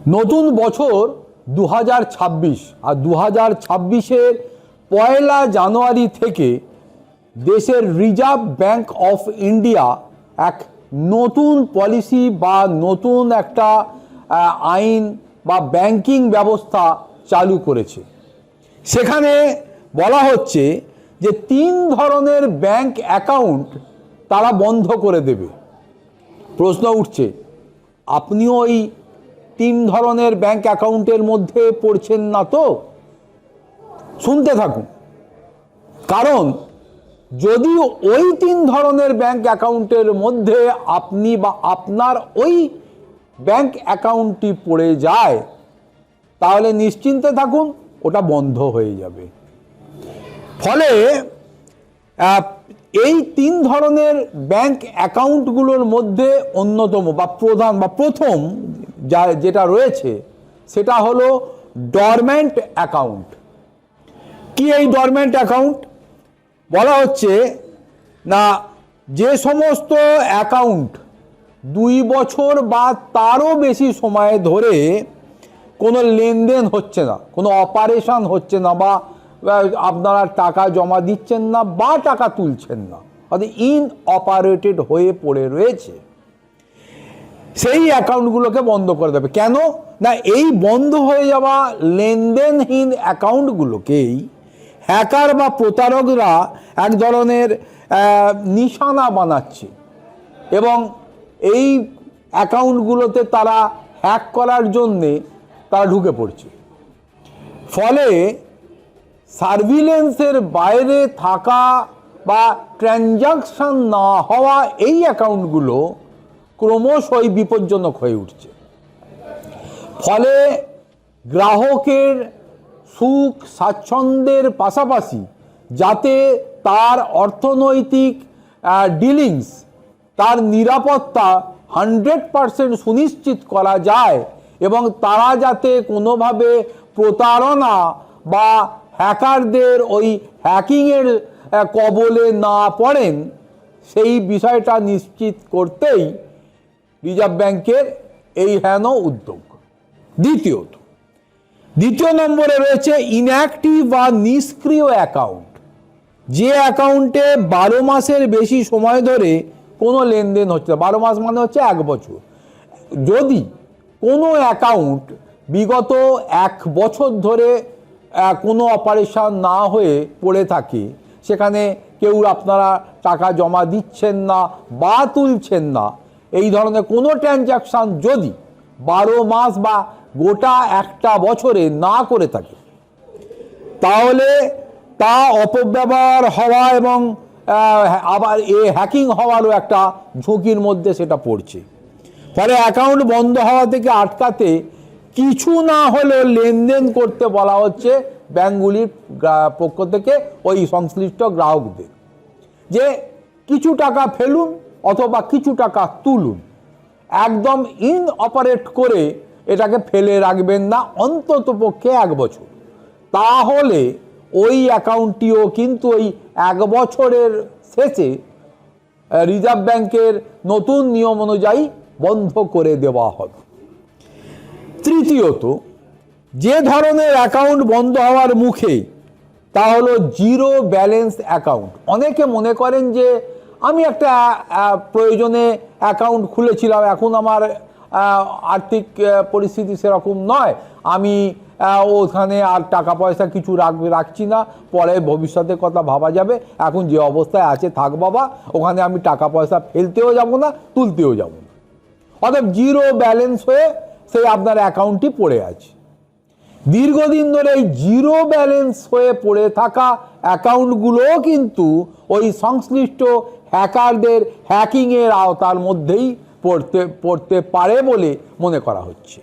নতুন বছর 2026 আর 2026-এর 1 জানুয়ারি থেকে দেশের রিজার্ভ ব্যাংক অফ ইন্ডিয়া এক নতুন পলিসি বা নতুন একটা আইন বা ব্যাংকিং ব্যবস্থা চালু করেছে। সেখানে বলা হচ্ছে যে 3 ধরনের ব্যাংক অ্যাকাউন্ট তারা বন্ধ করে দেবে। প্রশ্ন উঠছে, আপনিও ওই 3 ধরনের ব্যাংক অ্যাকাউন্টের মধ্যে পড়ছেন না তো? শুনতে থাকুন। কারণ যদি ওই 3 ধরনের ব্যাংক অ্যাকাউন্টের মধ্যে আপনি বা আপনার ওই ব্যাংক অ্যাকাউন্টটি পড়ে যায়, তাহলে নিশ্চিন্তে থাকুন, ওটা বন্ধ হয়ে যাবে। ফলে এই 3 ধরনের ব্যাংক অ্যাকাউন্টগুলোর মধ্যে অন্যতম বা প্রধান বা প্রথম যেটা রয়েছে সেটা হলো ডরম্যান্ট অ্যাকাউন্ট। কি এই ডরম্যান্ট অ্যাকাউন্ট? বলা হচ্ছে না, যে সমস্ত অ্যাকাউন্ট 2 বছর বা তারও বেশি সময় ধরে কোনো লেনদেন হচ্ছে না, কোনো অপারেশন হচ্ছে না, বা আপনারা টাকা জমা দিচ্ছেন না বা টাকা তুলছেন না, অর্থাৎ ইনঅপারেটেড হয়ে পড়ে রয়েছে, সেই অ্যাকাউন্টগুলোকে বন্ধ করে দেবে। কেন না, এই বন্ধ হয়ে যাওয়া লেনদেনহীন অ্যাকাউন্টগুলোকেই হ্যাকার বা প্রতারকরা এক ধরনের নিশানা বানাচ্ছে এবং এই অ্যাকাউন্টগুলোতে তারা হ্যাক করার জন্যে তারা ঢুকে পড়ছে। ফলে সার্ভিলেন্সের বাইরে থাকা বা ট্রানজাকশন না হওয়া এই অ্যাকাউন্টগুলো ক্রমশই বিপজ্জনক হয়ে উঠছে। ফলে গ্রাহকের সুখ স্বাচ্ছন্দ্যের পাশাপাশি যাতে তার অর্থনৈতিক ডিলিংস, তার নিরাপত্তা 100% সুনিশ্চিত করা যায় এবং তারা যাতে কোনোভাবে প্রতারণা বা হ্যাকারদের ওই হ্যাকিংয়ের কবলে না পড়েন, সেই বিষয়টা নিশ্চিত করতেই রিজার্ভ ব্যাংকের এই হেন উদ্যোগ। দ্বিতীয় নম্বরে রয়েছে ইনঅ্যাক্টিভ বা নিষ্ক্রিয় অ্যাকাউন্ট। যে অ্যাকাউন্টে 12 মাসের বেশি সময় ধরে কোনো লেনদেন হচ্ছে না, 12 মাস মানে হচ্ছে 1 বছর। যদি কোনো অ্যাকাউন্ট বিগত 1 বছর ধরে কোনো অপারেশন না হয়ে পড়ে থাকে, সেখানে কেউ আপনারা টাকা জমা দিচ্ছেন না বা তুলছেন না, এই ধরনের কোনো ট্রানজাকশান যদি 12 মাস বা গোটা 1টা বছরে না করে থাকে, তাহলে তা অপব্যবহার হওয়া এবং আবার হ্যাকিং হওয়ারও একটা ঝুঁকির মধ্যে সেটা পড়ছে। ফলে অ্যাকাউন্ট বন্ধ হওয়া থেকে আটকাতে কিছু না হলেও লেনদেন করতে বলা হচ্ছে ব্যাংকগুলির পক্ষ থেকে ওই সংশ্লিষ্ট গ্রাহকদের, যে কিছু টাকা ফেলুন অথবা কিছু টাকা তুলুন, একদম ইনঅপারেট করে এটাকে ফেলে রাখবেন না অন্তত পক্ষে 1 বছর। তাহলে ওই অ্যাকাউন্টটিও কিন্তু ওই 1 বছরের শেষে রিজার্ভ ব্যাংকের নতুন নিয়ম অনুযায়ী বন্ধ করে দেওয়া হবে। তৃতীয়ত, যে ধরনের অ্যাকাউন্ট বন্ধ হওয়ার মুখে, তা হলো জিরো ব্যালেন্স অ্যাকাউন্ট। অনেকে মনে করেন যে আমি একটা প্রয়োজনে অ্যাকাউন্ট খুলেছিলাম, এখন আমার আর্থিক পরিস্থিতি সেরকম নয়, আমি ওখানে আর টাকা পয়সা কিছু রাখছি না, পরে ভবিষ্যতের কথা ভাবা যাবে, এখন যে অবস্থায় আছে থাক বাবা, ওখানে আমি টাকা পয়সা ফেলতেও যাব না, তুলতেও যাব না। অর্থাৎ জিরো ব্যালেন্স হয়ে সেই আপনার অ্যাকাউন্টটি পড়ে আছে। দীর্ঘদিন ধরে এই জিরো ব্যালেন্স হয়ে পড়ে থাকা অ্যাকাউন্টগুলোও কিন্তু ওই সংশ্লিষ্ট হ্যাকারদের হ্যাকিংয়ের আওতার মধ্যেই পড়তে পারে বলে মনে করা হচ্ছে।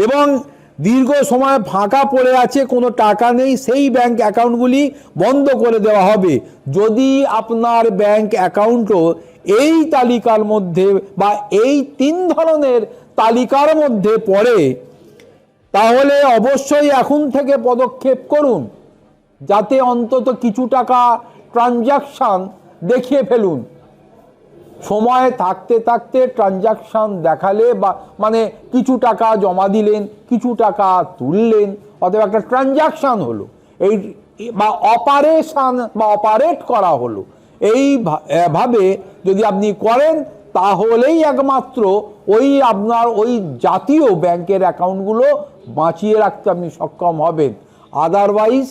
এবং দীর্ঘ সময় ফাঁকা পড়ে আছে, কোনো টাকা নেই, সেই ব্যাংক অ্যাকাউন্টগুলি বন্ধ করে দেওয়া হবে। যদি আপনার ব্যাংক অ্যাকাউন্টও এই তালিকার মধ্যে বা এই 3 ধরনের তালিকার মধ্যে পড়ে, তাহলে অবশ্যই এখন থেকে পদক্ষেপ করুন, যাতে অন্তত কিছু টাকা ট্রানজাকশান দেখিয়ে ফেলুন। সময় থাকতে থাকতে ট্রানজাকশন দেখালে বা মানে কিছু টাকা জমা দিলেন, কিছু টাকা তুললেন, অথবা একটা ট্রানজাকশন হলো, এই বা অপারেশন বা অপারেট করা হলো, এই ভাবে যদি আপনি করেন তাহলেই একমাত্র ওই আপনার ওই জাতীয় ব্যাংকের অ্যাকাউন্টগুলো বাঁচিয়ে রাখতে আপনি সক্ষম হবেন। আদারওয়াইজ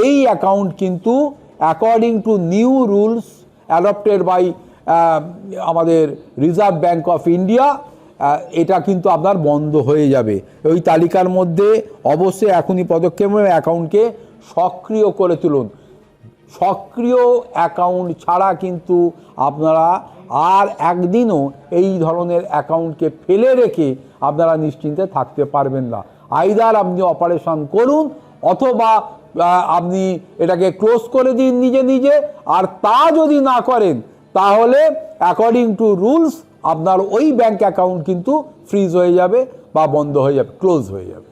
এই অ্যাকাউন্ট কিন্তু according to new rules adopted by আমাদের রিজার্ভ ব্যাঙ্ক অফ ইন্ডিয়া, এটা কিন্তু আপনার বন্ধ হয়ে যাবে। ওই তালিকার মধ্যে অবশ্যই এখনই পদক্ষেপ অ্যাকাউন্টকে সক্রিয় করে তুলুন। সক্রিয় অ্যাকাউন্ট ছাড়া কিন্তু আপনারা আর একদিনও এই ধরনের অ্যাকাউন্টকে ফেলে রেখে আপনারা নিশ্চিন্তে থাকতে পারবেন না। আইদার আপনি অপারেশন করুন অথবা আপনি এটাকে ক্লোজ করে দিন নিজে নিজে, আর তা যদি না করেন তাহলে অ্যাকর্ডিং টু রুলস আপনার ওই ব্যাংক অ্যাকাউন্ট কিন্তু ফ্রিজ হয়ে যাবে বা বন্ধ হয়ে যাবে, ক্লোজ হয়ে যাবে।